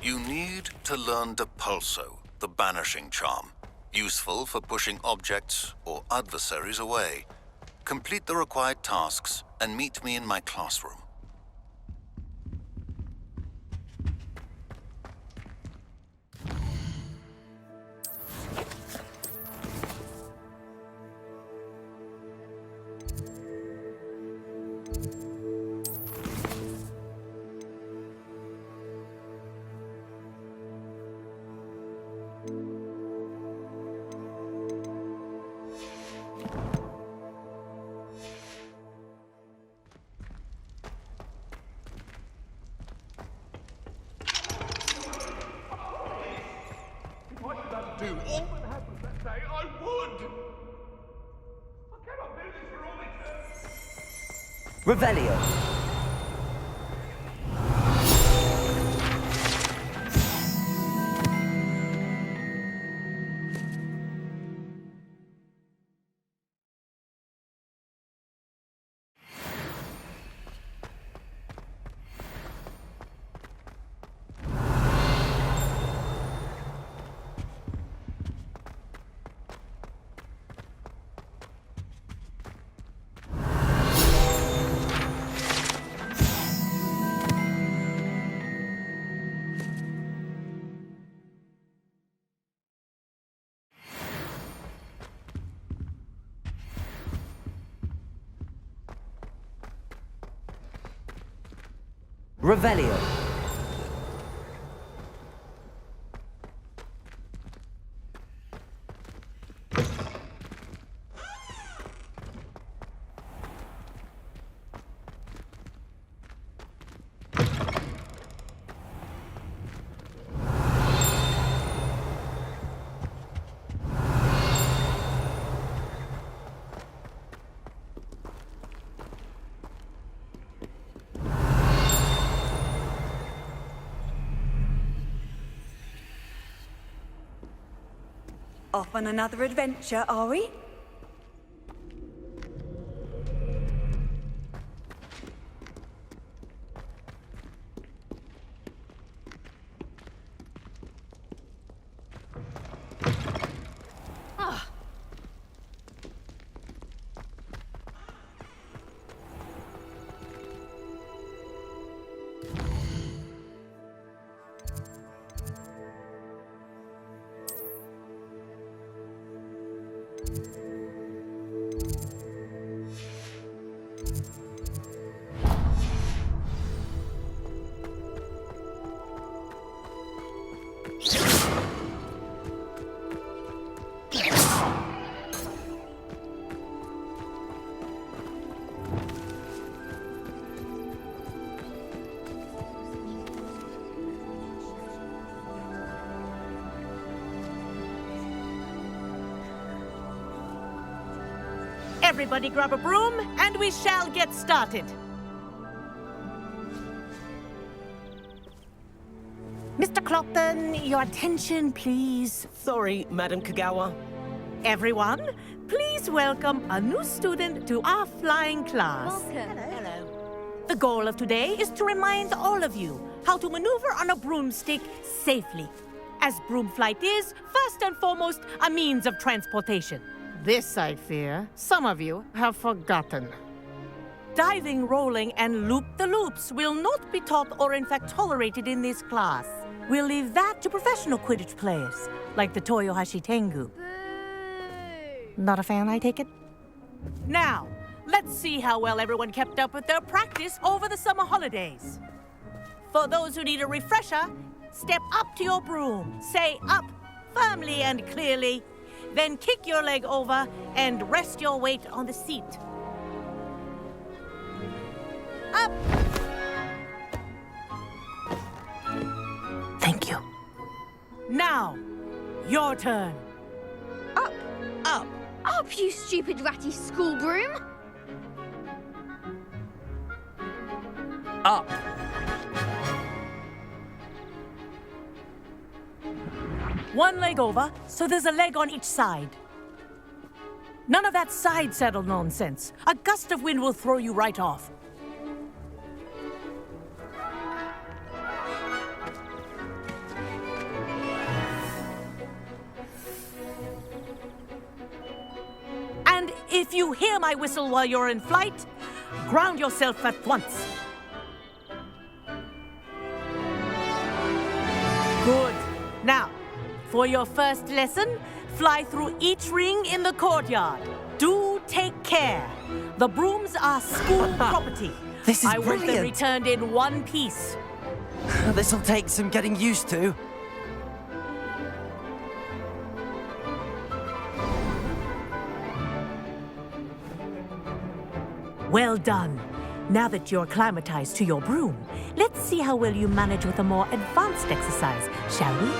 You need to learn Depulso, the banishing charm. Useful for pushing objects or adversaries away. Complete the required tasks and meet me in my classroom. Do all that happened that day, I would! I cannot do this for all eternity! Revelio. Revelio. Off on another adventure, are we? Everybody grab a broom, and we shall get started. Mr. Clopton, your attention, please. Sorry, Madam Kagawa. Everyone, please welcome a new student to our flying class. Welcome. Hello. The goal of today is to remind all of you how to maneuver on a broomstick safely, as broom flight is, first and foremost, a means of transportation. This, I fear, some of you have forgotten. Diving, rolling, and loop-the-loops will not be taught or in fact tolerated in this class. We'll leave that to professional Quidditch players, like the Toyohashi Tengu. Not a fan, I take it? Now, let's see how well everyone kept up with their practice over the summer holidays. For those who need a refresher, step up to your broom, say up firmly and clearly, then kick your leg over and rest your weight on the seat. Up! Thank you. Now, your turn. Up! Up! Up, you stupid ratty school broom! Up. One leg over, so there's a leg on each side. None of that side saddle nonsense. A gust of wind will throw you right off. you hear my whistle while you're in flight, ground yourself at once. Good. Now, for your first lesson, fly through each ring in the courtyard. Do take care. The brooms are school property. This is I want them brilliant. returned in one piece. This'll take some getting used to. Well done. Now that you're acclimatized to your broom, let's see how well you manage with a more advanced exercise, shall we?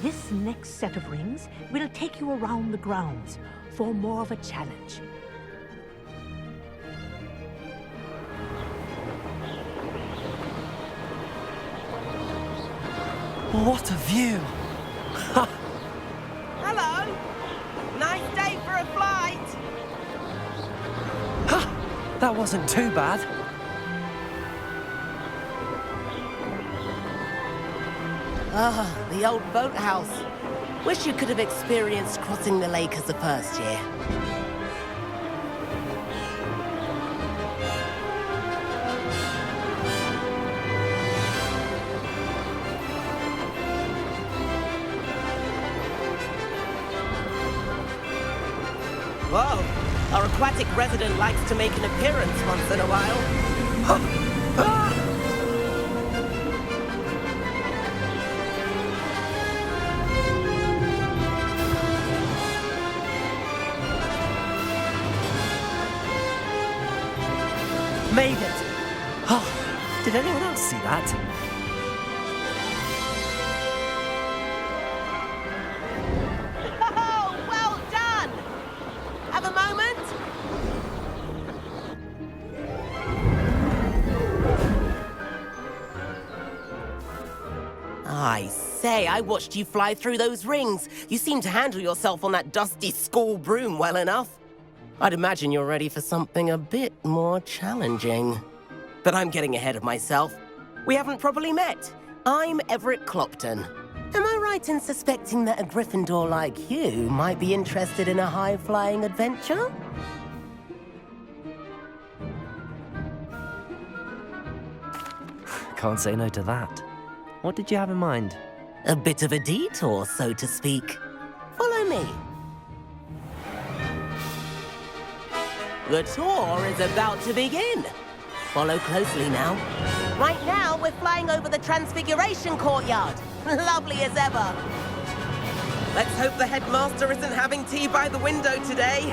This next set of rings will take you around the grounds for more of a challenge. What a view! Hello. Nice day for a flight. That wasn't too bad. Ah, the old boathouse. Wish you could have experienced crossing the lake as a first year. Whoa, our aquatic resident likes to make an appearance once in a while. Made it! Oh, did anyone else see that? Oh, well done! Have a moment? I say, I watched you fly through those rings. You seem to handle yourself on that dusty school broom well enough. I'd imagine you're ready for something a bit more challenging. But I'm getting ahead of myself. We haven't properly met. I'm Everett Clopton. Am I right in suspecting that a Gryffindor like you might be interested in a high-flying adventure? Can't say no to that. What did you have in mind? A bit of a detour, so to speak. Follow me. The tour is about to begin. Follow closely now. Right now, we're flying over the Transfiguration Courtyard. Lovely as ever. Let's hope the headmaster isn't having tea by the window today.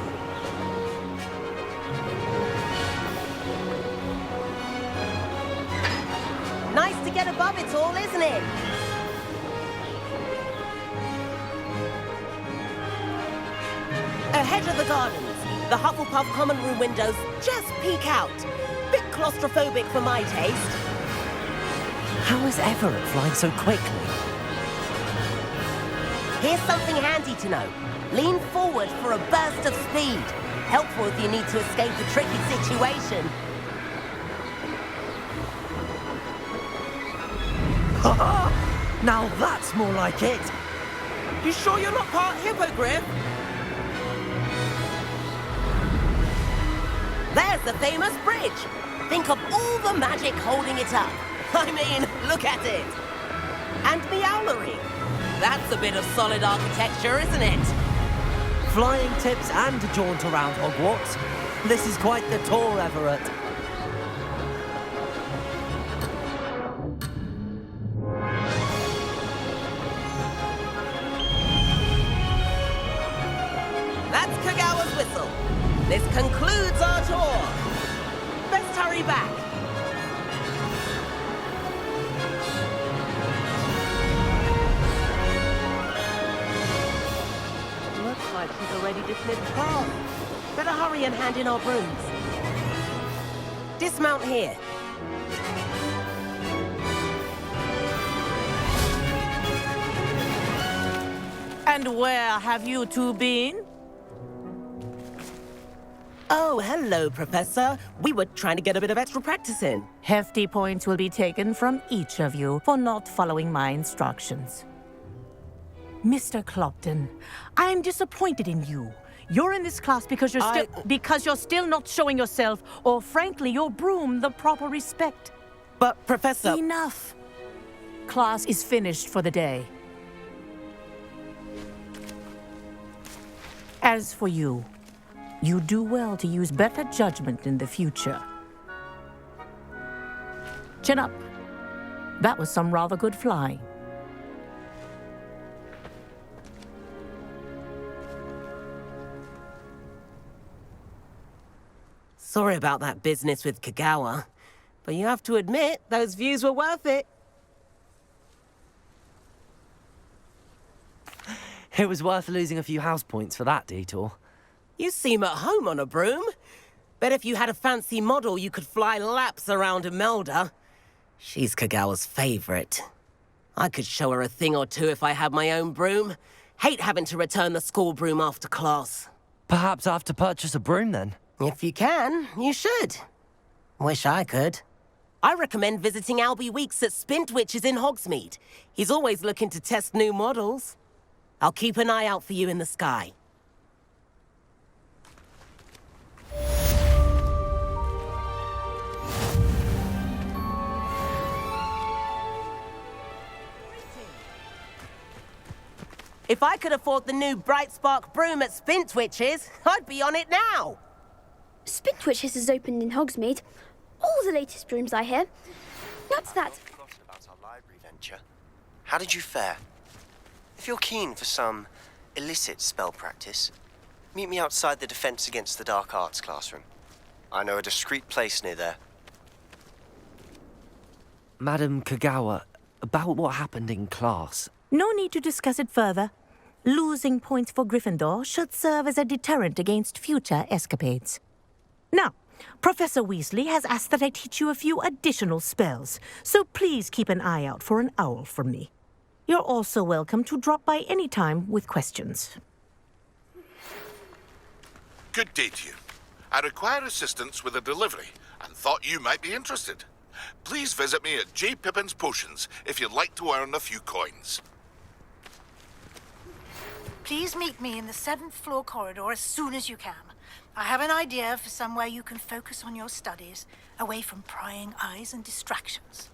Nice to get above it all, isn't it? Ahead of the gardens, the Hufflepuff common room windows just peek out. Bit claustrophobic for my taste. How is Everett flying so quickly? Here's something handy to know. Lean forward for a burst of speed. Helpful if you need to escape a tricky situation. Now that's more like it! You sure you're not part hippogriff? There's the famous bridge. Think of all the magic holding it up. I mean, look at it. And Meowlery. That's a bit of solid architecture, isn't it? Flying tips and a jaunt around Hogwarts. This is quite the tour, Everett. That's Kagawa's whistle. This concludes our tour. Best hurry back. Looks like she's already dismissed class. Better hurry and hand in our brooms. Dismount here. And where have you two been? Oh, hello, Professor. We were trying to get a bit of extra practice in. Hefty points will be taken from each of you for not following my instructions. Mr. Clopton, I am disappointed in you. You're in this class because you're still not showing yourself, or frankly, your broom the proper respect. But, Professor... Enough. Class is finished for the day. As for you, you do well to use better judgment in the future. Chin up. That was some rather good flying. Sorry about that business with Kagawa, but you have to admit, those views were worth it. It was worth losing a few house points for that detour. You seem at home on a broom. Bet if you had a fancy model, you could fly laps around Imelda. She's Kagawa's favorite. I could show her a thing or two if I had my own broom. Hate having to return the school broom after class. Perhaps I have to purchase a broom then. If you can, you should. Wish I could. I recommend visiting Albie Weeks at Spintwitches in Hogsmeade. He's always looking to test new models. I'll keep an eye out for you in the sky. If I could afford the new Bright Spark broom at Spintwitches, I'd be on it now. Spintwitches has opened in Hogsmeade. All the latest brooms, I hear. That's that. I've forgotten about our library venture. How did you fare? If you're keen for some illicit spell practice, meet me outside the Defense Against the Dark Arts classroom. I know a discreet place near there. Madam Kagawa, about what happened in class. No need to discuss it further. Losing points for Gryffindor should serve as a deterrent against future escapades. Now, Professor Weasley has asked that I teach you a few additional spells, so please keep an eye out for an owl from me. You're also welcome to drop by any time with questions. Good day to you. I require assistance with a delivery and thought you might be interested. Please visit me at J. Pippin's Potions if you'd like to earn a few coins. Please meet me in the 7th floor corridor as soon as you can. I have an idea for somewhere you can focus on your studies, away from prying eyes and distractions.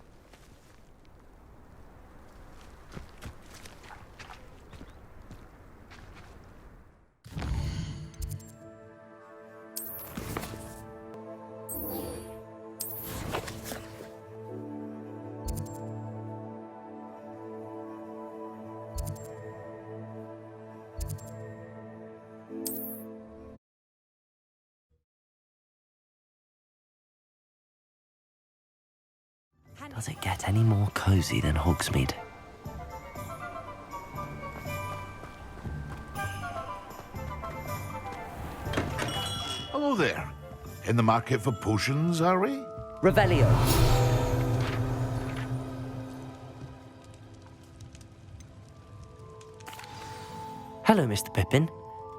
Does it get any more cozy than Hogsmeade? Hello there. In the market for potions, are we? Revelio. Hello, Mr. Pippin.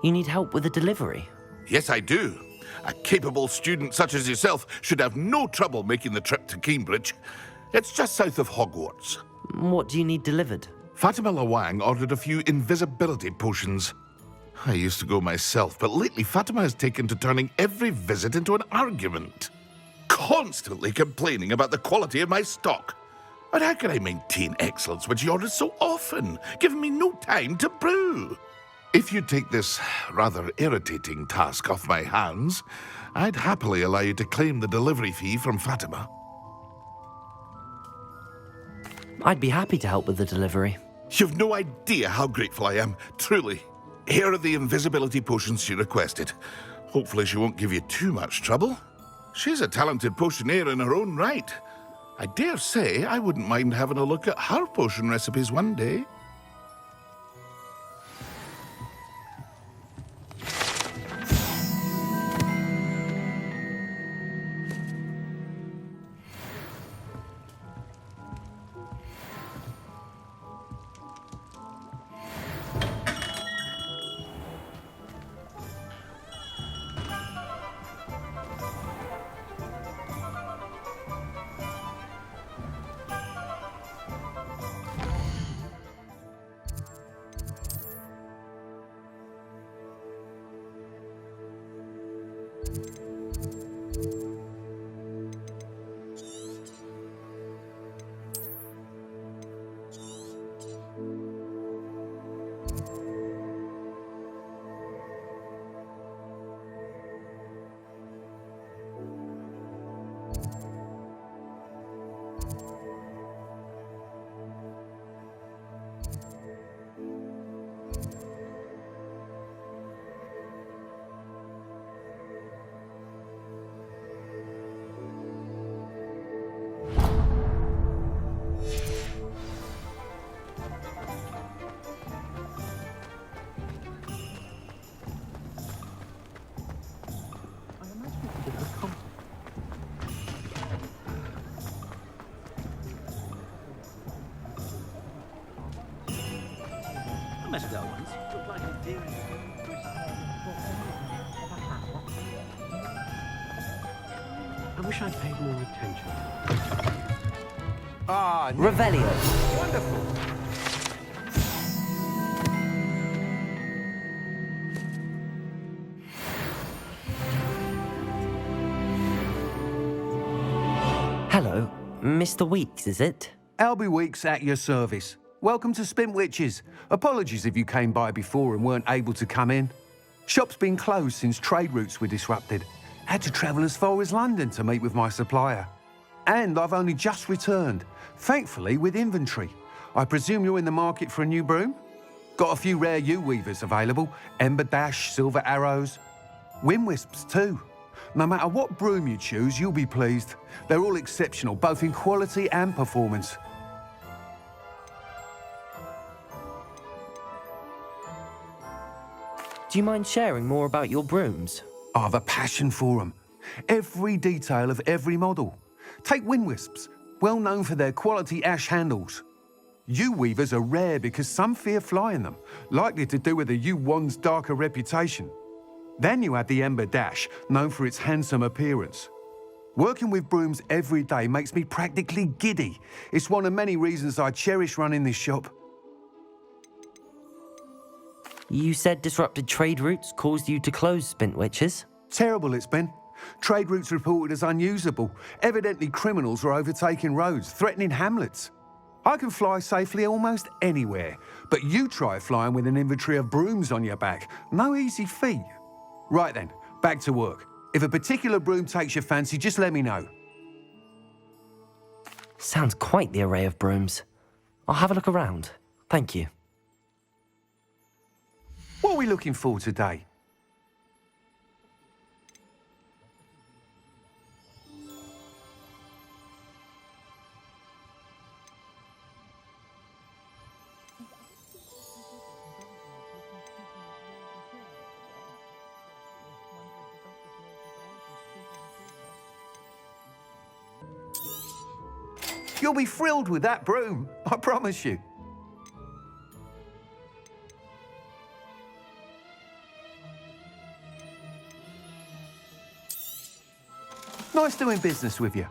You need help with a delivery? Yes, I do. A capable student such as yourself should have no trouble making the trip to Cambridge. It's just south of Hogwarts. What do you need delivered? Fatima Lawang ordered a few invisibility potions. I used to go myself, but lately Fatima has taken to turning every visit into an argument. Constantly complaining about the quality of my stock. But how can I maintain excellence when she orders so often, giving me no time to brew? If you take this rather irritating task off my hands, I'd happily allow you to claim the delivery fee from Fatima. I'd be happy to help with the delivery. You've no idea how grateful I am, truly. Here are the invisibility potions she requested. Hopefully she won't give you too much trouble. She's a talented potioneer in her own right. I dare say I wouldn't mind having a look at her potion recipes one day. I met a girl once. Looked like an endearing. I wish I'd paid more attention. Revelio. Wonderful. Hello, Mr. Weeks, is it? Albie Weeks at your service. Welcome to Spintwitches. Apologies if you came by before and weren't able to come in. Shop's been closed since trade routes were disrupted. Had to travel as far as London to meet with my supplier. And I've only just returned, thankfully with inventory. I presume you're in the market for a new broom? Got a few rare U-weavers available, Ember Dash, Silver Arrows, Wind Wisps too. No matter what broom you choose, you'll be pleased. They're all exceptional, both in quality and performance. Do you mind sharing more about your brooms? I've a passion for them. Every detail of every model. Take Wind Wisps, well known for their quality ash handles. U-weavers are rare because some fear flying them, likely to do with the U-wand's darker reputation. Then you have the Ember Dash, known for its handsome appearance. Working with brooms every day makes me practically giddy. It's one of many reasons I cherish running this shop. You said disrupted trade routes caused you to close Spintwitches? Terrible it's been. Trade routes reported as unusable. Evidently criminals are overtaking roads, threatening hamlets. I can fly safely almost anywhere, but you try flying with an inventory of brooms on your back. No easy feat. Right then, back to work. If a particular broom takes your fancy, just let me know. Sounds quite the array of brooms. I'll have a look around. Thank you. What are we looking for today? You'll be thrilled with that broom, I promise you. Nice doing business with you.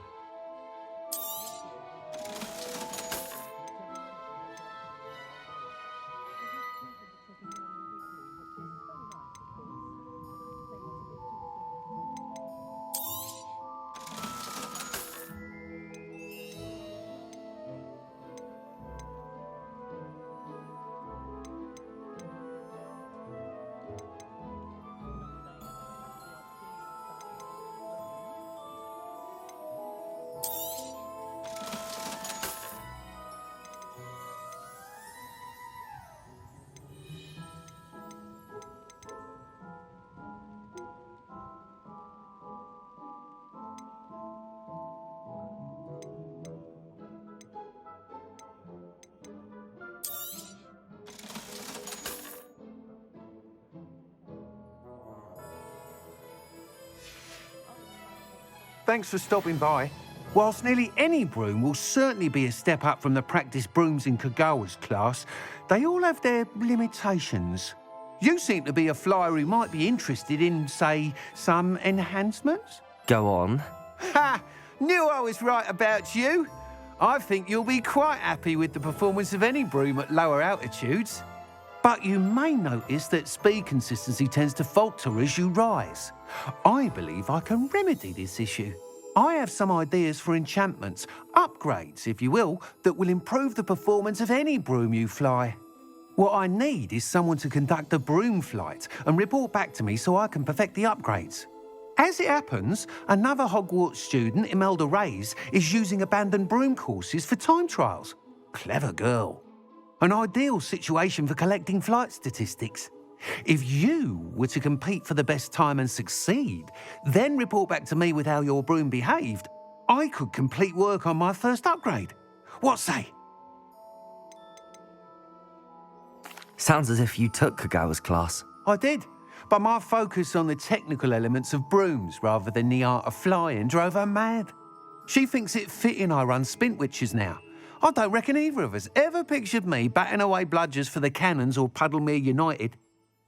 Thanks for stopping by. Whilst nearly any broom will certainly be a step up from the practice brooms in Kagawa's class, they all have their limitations. You seem to be a flyer who might be interested in, say, some enhancements? Go on. Ha! Knew I was right about you. I think you'll be quite happy with the performance of any broom at lower altitudes. But you may notice that speed consistency tends to falter as you rise. I believe I can remedy this issue. I have some ideas for enchantments, upgrades, if you will, that will improve the performance of any broom you fly. What I need is someone to conduct a broom flight and report back to me so I can perfect the upgrades. As it happens, another Hogwarts student, Imelda Reyes, is using abandoned broom courses for time trials. Clever girl. An ideal situation for collecting flight statistics. If you were to compete for the best time and succeed, then report back to me with how your broom behaved, I could complete work on my first upgrade. What say? Sounds as if you took Kagawa's class. I did, but my focus on the technical elements of brooms rather than the art of flying drove her mad. She thinks it fitting I run Spintwitches now. I don't reckon either of us ever pictured me batting away bludgers for the Cannons or Puddlemere United.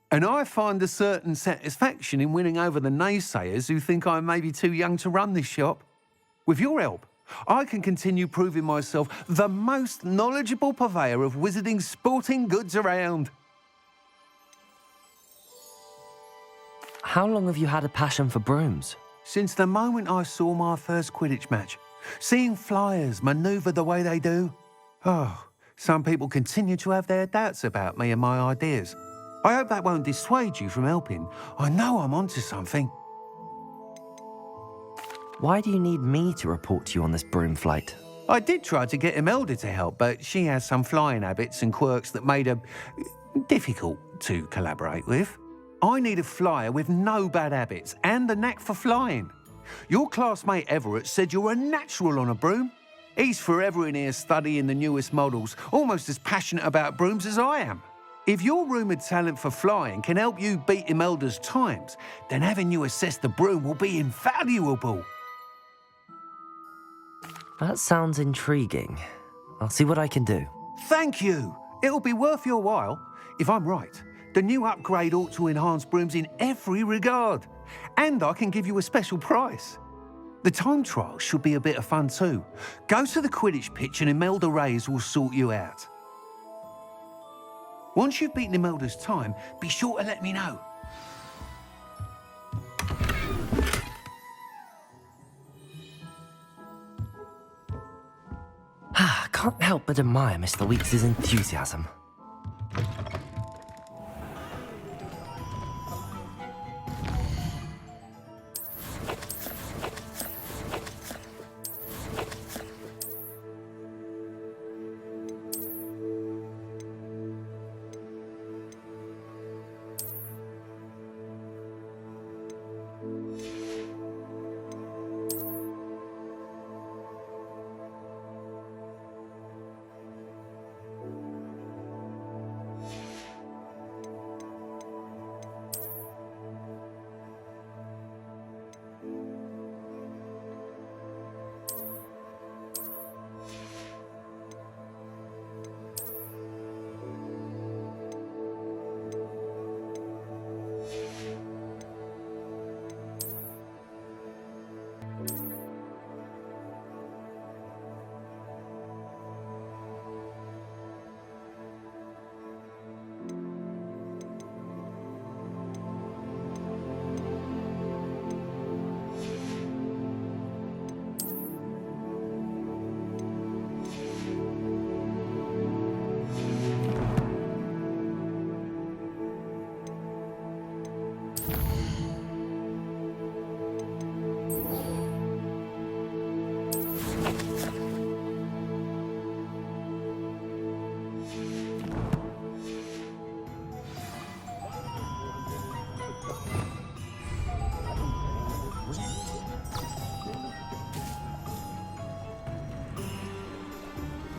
And I find a certain satisfaction in winning over the naysayers who think I'm maybe too young to run this shop. With your help, I can continue proving myself the most knowledgeable purveyor of wizarding sporting goods around. How long have you had a passion for brooms? Since the moment I saw my first Quidditch match, seeing flyers manoeuvre the way they do. Oh, some people continue to have their doubts about me and my ideas. I hope that won't dissuade you from helping. I know I'm onto something. Why do you need me to report to you on this broom flight? I did try to get Imelda to help, but she has some flying habits and quirks that made her difficult to collaborate with. I need a flyer with no bad habits and a knack for flying. Your classmate Everett said you're a natural on a broom. He's forever in here studying the newest models, almost as passionate about brooms as I am. If your rumoured talent for flying can help you beat Imelda's times, then having you assess the broom will be invaluable. That sounds intriguing. I'll see what I can do. Thank you. It'll be worth your while. If I'm right, the new upgrade ought to enhance brooms in every regard. And I can give you a special price. The time trial should be a bit of fun too. Go to the Quidditch pitch and Imelda Reyes will sort you out. Once you've beaten Imelda's time, be sure to let me know. Can't help but admire Mr. Weeks' enthusiasm.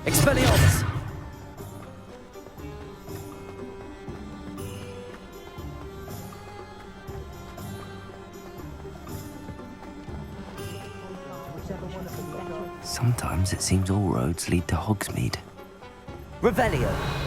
Expelliarmus! Sometimes it seems all roads lead to Hogsmeade. Revelio!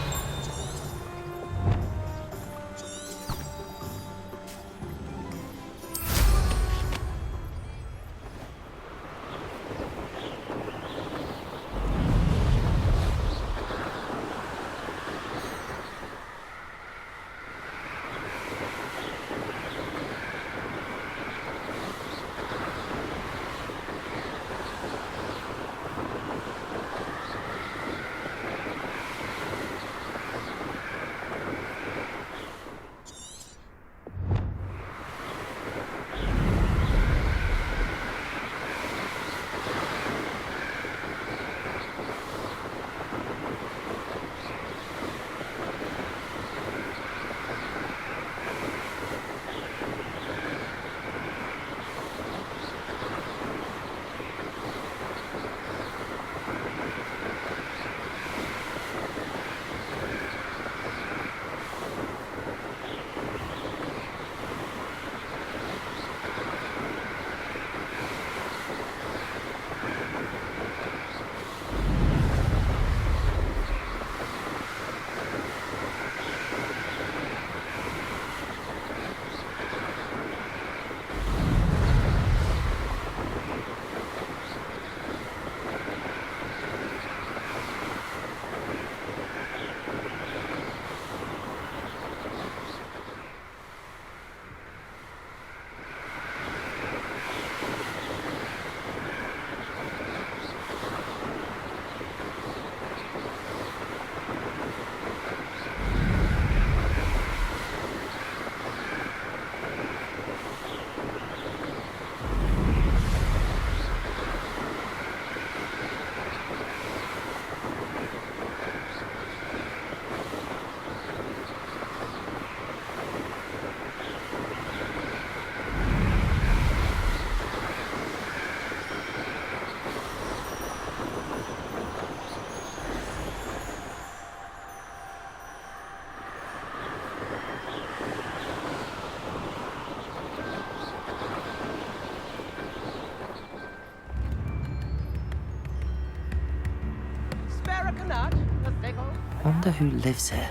wonder who lives here.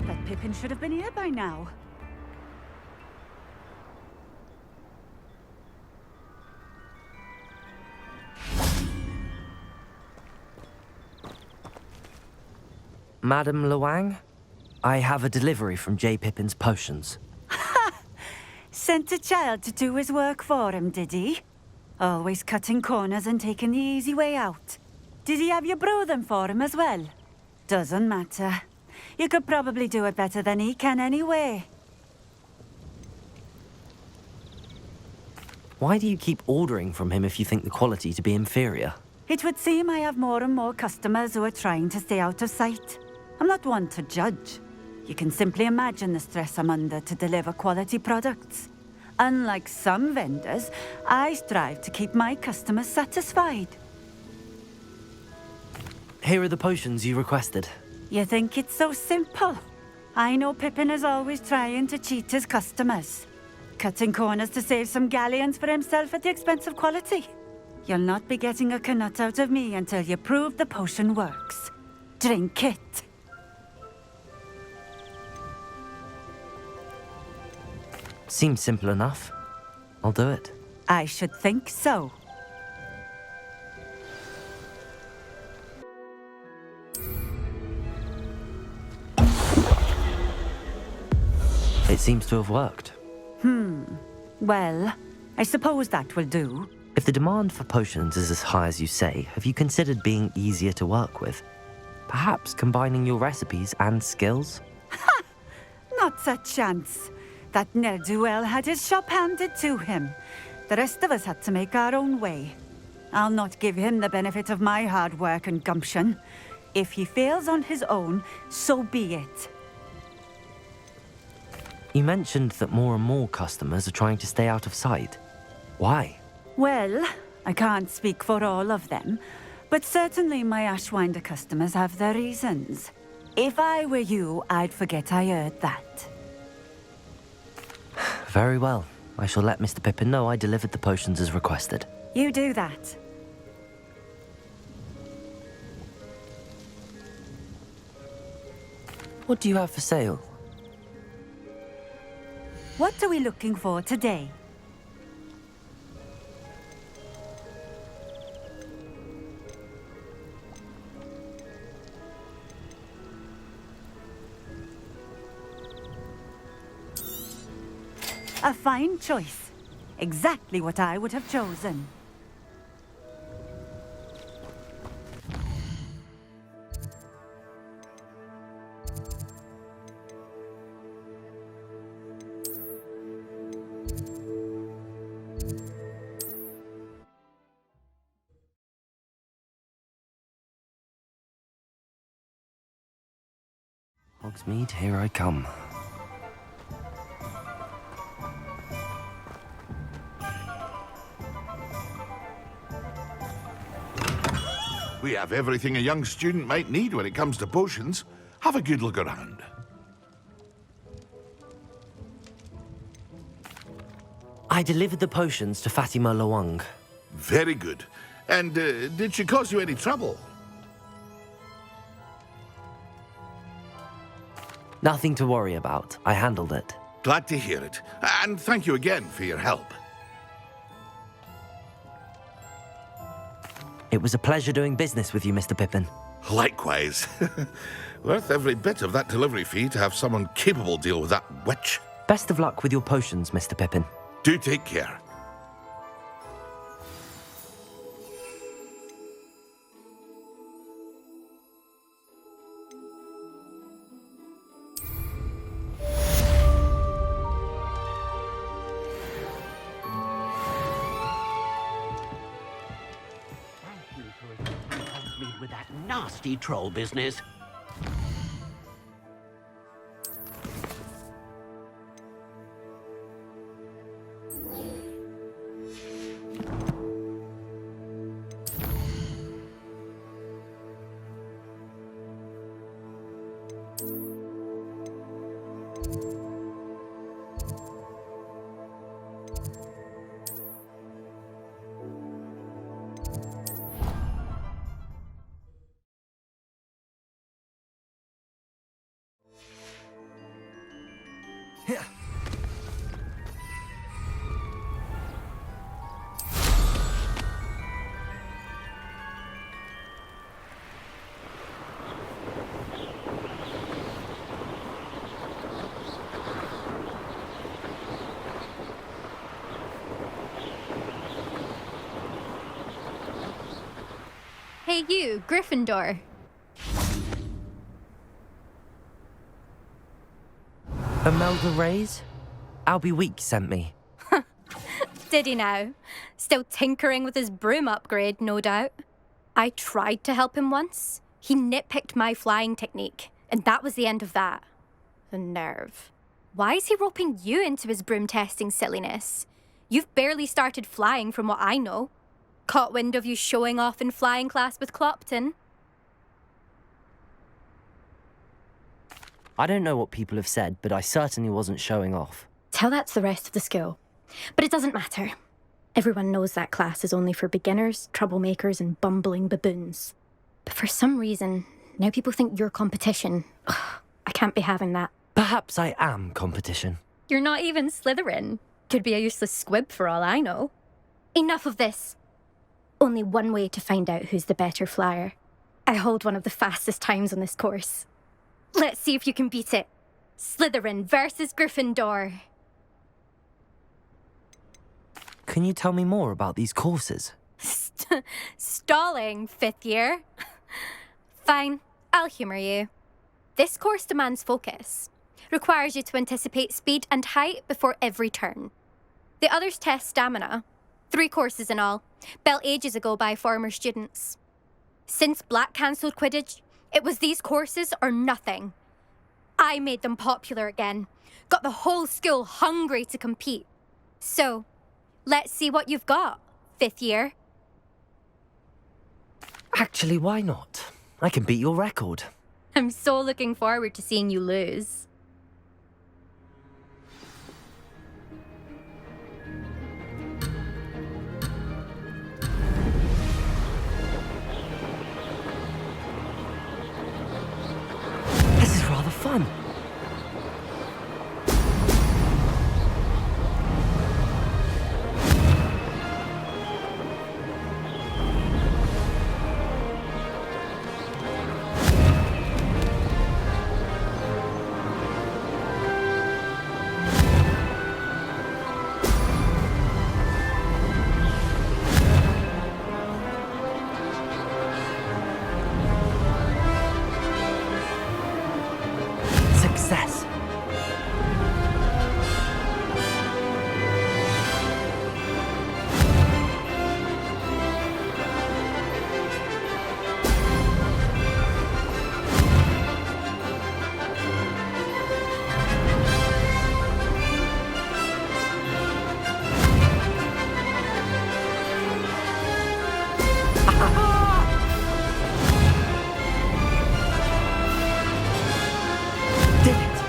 That Pippin should have been here by now. Madam Luang, I have a delivery from J. Pippin's potions. Sent a child to do his work for him, did he? Always cutting corners and taking the easy way out. Did he have you brew them for him as well? Doesn't matter. You could probably do it better than he can anyway. Why do you keep ordering from him if you think the quality to be inferior? It would seem I have more and more customers who are trying to stay out of sight. I'm not one to judge. You can simply imagine the stress I'm under to deliver quality products. Unlike some vendors, I strive to keep my customers satisfied. Here are the potions you requested. You think it's so simple? I know Pippin is always trying to cheat his customers. Cutting corners to save some galleons for himself at the expense of quality. You'll not be getting a canut out of me until you prove the potion works. Drink it. Seems simple enough. I'll do it. I should think so. It seems to have worked. Well, I suppose that will do. If the demand for potions is as high as you say, have you considered being easier to work with? Perhaps combining your recipes and skills? Not a chance. That ne'er-do-well had his shop handed to him. The rest of us had to make our own way. I'll not give him the benefit of my hard work and gumption. If he fails on his own, so be it. You mentioned that more and more customers are trying to stay out of sight. Why? Well, I can't speak for all of them, but certainly my Ashwinder customers have their reasons. If I were you, I'd forget I heard that. Very well. I shall let Mr. Pippin know I delivered the potions as requested. You do that. What do you have for sale? What are we looking for today? A fine choice. Exactly what I would have chosen. Hogsmeade, here I come. We have everything a young student might need when it comes to potions. Have a good look around. I delivered the potions to Fatima Luang. Very good. And did she cause you any trouble? Nothing to worry about. I handled it. Glad to hear it. And thank you again for your help. It was a pleasure doing business with you, Mr. Pippin. Likewise. Worth every bit of that delivery fee to have someone capable deal with that witch. Best of luck with your potions, Mr. Pippin. Do take care. With that nasty troll business. Hey you, Gryffindor. Imelda Reyes? Albie Week sent me. Did he now? Still tinkering with his broom upgrade, no doubt. I tried to help him once. He nitpicked my flying technique, and that was the end of that. The nerve. Why is he roping you into his broom testing silliness? You've barely started flying from what I know. Caught wind of you showing off in flying class with Clopton. I don't know what people have said, but I certainly wasn't showing off. Tell that to the rest of the school. But it doesn't matter. Everyone knows that class is only for beginners, troublemakers, and bumbling baboons. But for some reason, now people think you're competition. Ugh, I can't be having that. Perhaps I am competition. You're not even Slytherin. Could be a useless squib for all I know. Enough of this. Only one way to find out who's the better flyer. I hold one of the fastest times on this course. Let's see if you can beat it. Slytherin versus Gryffindor. Can you tell me more about these courses? Stalling, 5th year. Fine, I'll humour you. This course demands focus. Requires you to anticipate speed and height before every turn. The others test stamina. 3 courses in all, built ages ago by former students. Since Black cancelled Quidditch, it was these courses or nothing. I made them popular again. Got the whole school hungry to compete. So, let's see what you've got, 5th year. Actually, why not? I can beat your record. I'm so looking forward to seeing you lose. This is rather fun. Success. Did it.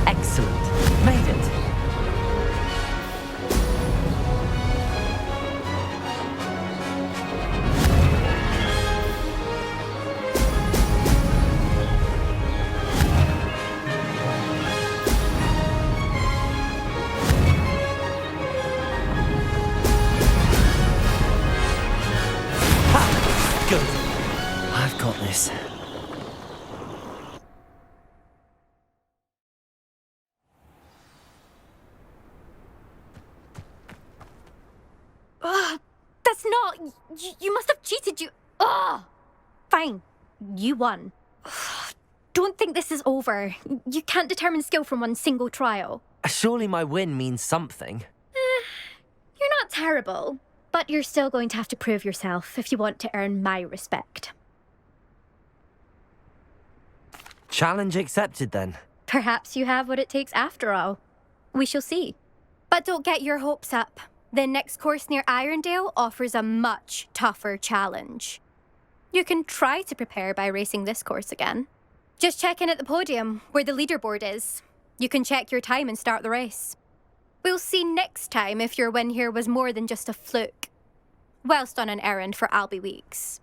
Excellent. Made it. Ha! Good. I've got this. That's not... You must have cheated, you... Ugh! Fine. You won. Don't think this is over. You can't determine skill from one single trial. Surely my win means something. You're not terrible, but you're still going to have to prove yourself if you want to earn my respect. Challenge accepted then. Perhaps you have what it takes after all. We shall see. But don't get your hopes up. The next course near Irondale offers a much tougher challenge. You can try to prepare by racing this course again. Just check in at the podium, where the leaderboard is. You can check your time and start the race. We'll see next time if your win here was more than just a fluke. Whilst on an errand for Albie Weeks.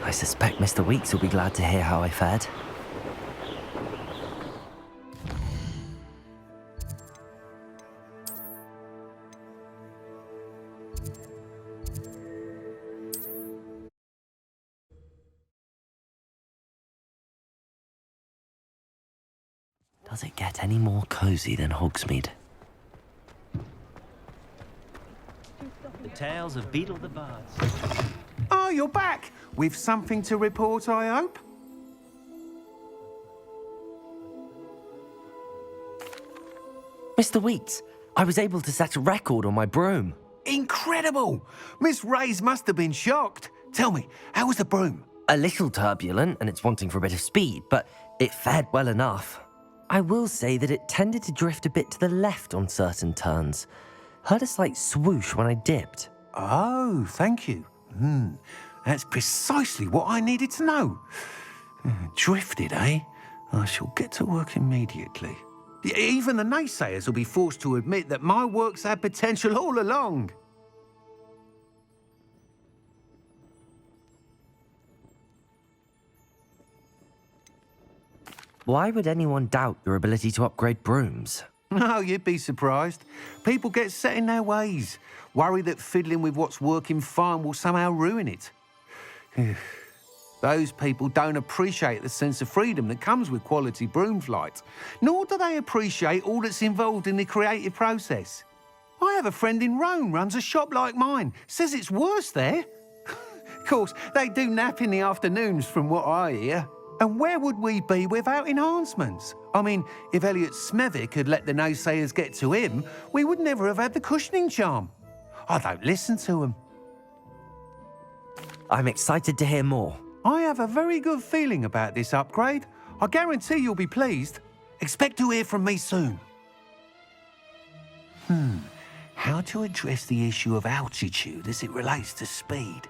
I suspect Mr. Weeks will be glad to hear how I fared. Does it get any more cozy than Hogsmeade? The tales of Beetle the Bard. Oh, you're back! With something to report, I hope? Mr. Weeks, I was able to set a record on my broom. Incredible! Miss Reyes must have been shocked. Tell me, how was the broom? A little turbulent, and it's wanting for a bit of speed, but it fared well enough. I will say that it tended to drift a bit to the left on certain turns. Heard a slight swoosh when I dipped. Oh, thank you. That's precisely what I needed to know. Drifted, eh? I shall get to work immediately. Even the naysayers will be forced to admit that my work's had potential all along. Why would anyone doubt your ability to upgrade brooms? Oh, you'd be surprised. People get set in their ways, worry that fiddling with what's working fine will somehow ruin it. Those people don't appreciate the sense of freedom that comes with quality broom flight, nor do they appreciate all that's involved in the creative process. I have a friend in Rome runs a shop like mine, says it's worse there. Of course, they do nap in the afternoons from what I hear. And where would we be without enhancements? I mean, if Elliot Smethwick had let the naysayers get to him, we would never have had the cushioning charm. I don't listen to them. I'm excited to hear more. I have a very good feeling about this upgrade. I guarantee you'll be pleased. Expect to hear from me soon. How to address the issue of altitude as it relates to speed?